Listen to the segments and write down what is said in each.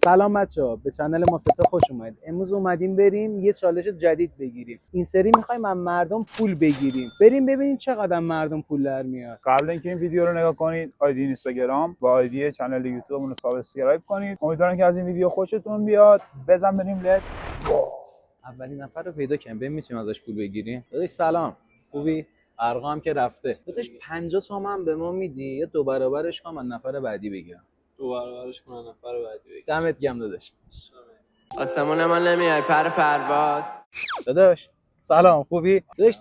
سلام بچه‌ها، به کانال ما ستا خوش اومدید. امروز اومدیم بریم یه چالش جدید بگیریم. این سری می‌خوایم از مردم پول بگیریم. بریم ببینیم چقدر مردم پول در میاد. قبل اینکه این ویدیو رو نگاه کنید، آیدی اینستاگرام و آیدی کانال یوتیوبمون رو سابسکرایب کنید. امیدوارم که از این ویدیو خوشتون بیاد. بزن بریم لتس. اولین نفر رو پیدا کنیم. بریم میتونیم ازش پول بگیریم. داداش سلام. خوبی؟ ارقام که رفته. داداش 50 تومن به ما میدی یا دو برابرش کنم من نفر بعدی بگیرم. دو برابرش کنن نفر بعدی بگیر. دمت گرم داداش. آسمون ما نمیای پرواز. داداش سلام خوبی؟ داداش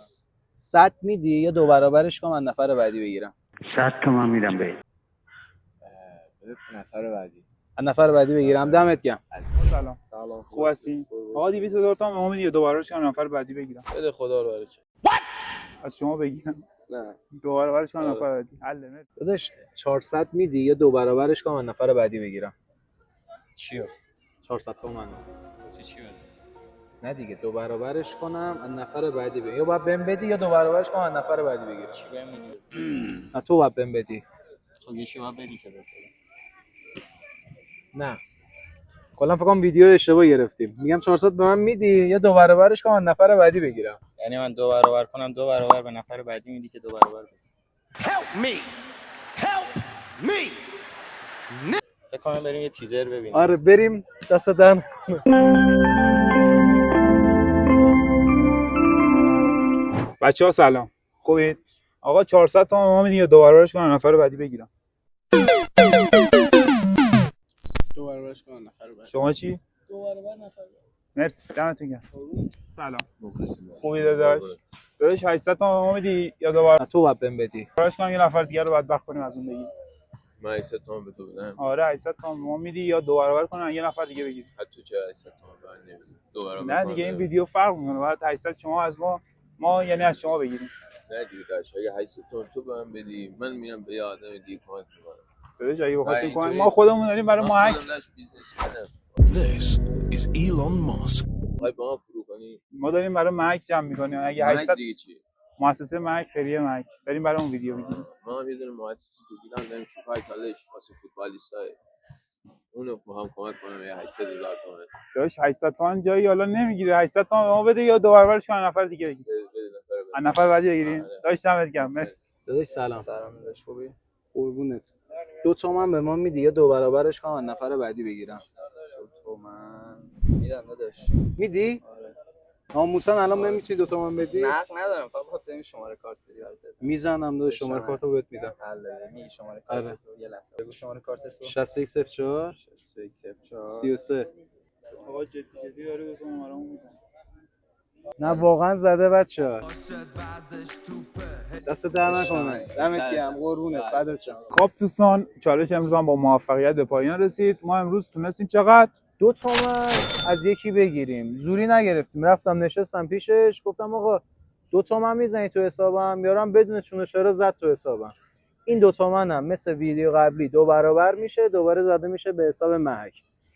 100 میدی یا دو برابرش کنم من نفر بعدی بگیرم. 100 تومن میدم بهت. نفر بعدی. از نفر بعدی بگیرم. دمت گرم. سلام. خوب هستی؟ آقا 200,000 تومان به ما میدی یا دو برابرش کنم نفر بعدی بگیرم؟ بده خدا رو برکت. از شما بگیرم. نه. دو برابرش کنم نفر بعدی. حل مرسی. داداش 400 میدی یا دو برابرش کنم من نفر بعدی بگیرم. چیو؟ 400 تومن. واسه چی بده؟ نه دیگه دو برابرش کنم از نفر بعدی بگیرم. یا باید بهم بدی یا دو برابرش کنم از نفر بعدی بگیرم. چی بهم میدی؟ نه تو باید بهم بدی. خب یه چی باید بدی که بده. نه. کلا فکر کنم ویدیو اشتباه گرفتیم. میگم 400 به من میدی یا دو برابرش کنم از نفر بعدی بگیرم. یعنی من دو برابر کنم دو برابر به نفر بعدی میدی که دو برابر بده. فکر کنم بریم یه تیزر ببینیم. آره بریم دست در نکنه. بچه‌ها سلام. خوبید؟ آقا 400 تومان به ما میدی یا دو برابرش کنم نفر بعدی بگیرم؟ دو برابرش کنن نفر بعدی. شما چی؟ دو برابر نفر بعدی. مرسی. دمتون گرم. سلام. خوبی داداش؟ داداش 800 تومان به ما میدی یا دو نه تو باید بهم بدی. برابرش کنم یه نفر دیگه رو بدبخت کنیم از اون بگیریم؟ من 800 تومن به تو بدم. آره 800 تومان به ما میدی یا دو برابر کنم یه نفر دیگه بگیریم؟ حتی چه 800 تومن به من نمیدی. دو برابر نه دیگه این ویدیو فرق میکنه. بعد 800 شما از ما یعنی از شما بگیریم. نه دیگه داش اگه 800 تومن تو به من بدی من میرم به یه آدم دیگه کمک میکنم. داداش اگه بخواستیم این کنیم توی- ما خودمون داریم برای من محک. خودم داش بیزنس منم. This is Elon Musk. خواهی با ما فرو کنی. ما داریم برای محک جمع میکنیم. اگه من 800 دیگه چی؟ مؤسسه محک خیریه محک داریم برای اون ویدیو بگیریم. ما هم یه دونه مؤسسه تو گیلان داریم شوفای کالج واسه فوتبالیستای. اونو با هم کمک کنم یه 800,000 تومن. داش 800 تومن جایی حالا نمیگیره. 800 تومن به ما بده یا دو برابرش کنم نفر دیگه بگیریم؟ بده نفر بعدی. از نفر بعدی بگیریم. داش دمت گرم. مرسی. داداش سلام. سلام داداش خوبی؟ قربونت. 2 تومن به ما میدی یا دو برابرش کنم از نفر بعدی بگیرم. 2 تومن میدم داداش. میدی؟ آره. ناموسن الان نمیتونی 2 تومن بدی؟ نق ندارم فقط بخاطر این شماره کارت بدی برات بزنم. میزنم داداش شماره کارتو بهت میدم. حله میگی شماره آره. کارت تو یه لحظه بگو شماره کارت تو 6104 6104 33. آقا جدی داره بگم برامون میزنه. نه واقعا زده بچه‌ها. دست در نکنه. دمت گرم قربونت بعدت شم. خب دوستان چالش امروز هم با موفقیت به پایان رسید. ما امروز تونستیم چقدر 2 تومن از یکی بگیریم. زوری نگرفتیم. رفتم نشستم پیشش گفتم آقا 2 تومن میزنی تو حسابم. یارم بدون چونه چرا زد تو حسابم. این 2 تومن هم مثل ویدیو قبلی دو برابر میشه، دوباره زده میشه به حساب محک.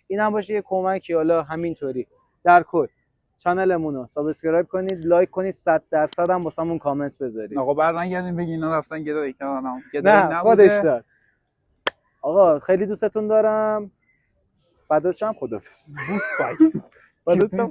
این هم باشه یه کمکی حالا همینطوری. در کل کانالمون رو سابسکرایب کنید، لایک کنید، 100% هم واسمون کامنت بذارید. آقا برنگردیم بگین اینا رفتن گدایی کردن. نه خودش داد. آقا خیلی دوستتون دارم. بعدش هم خدافظ. بوس بای. بعدش هم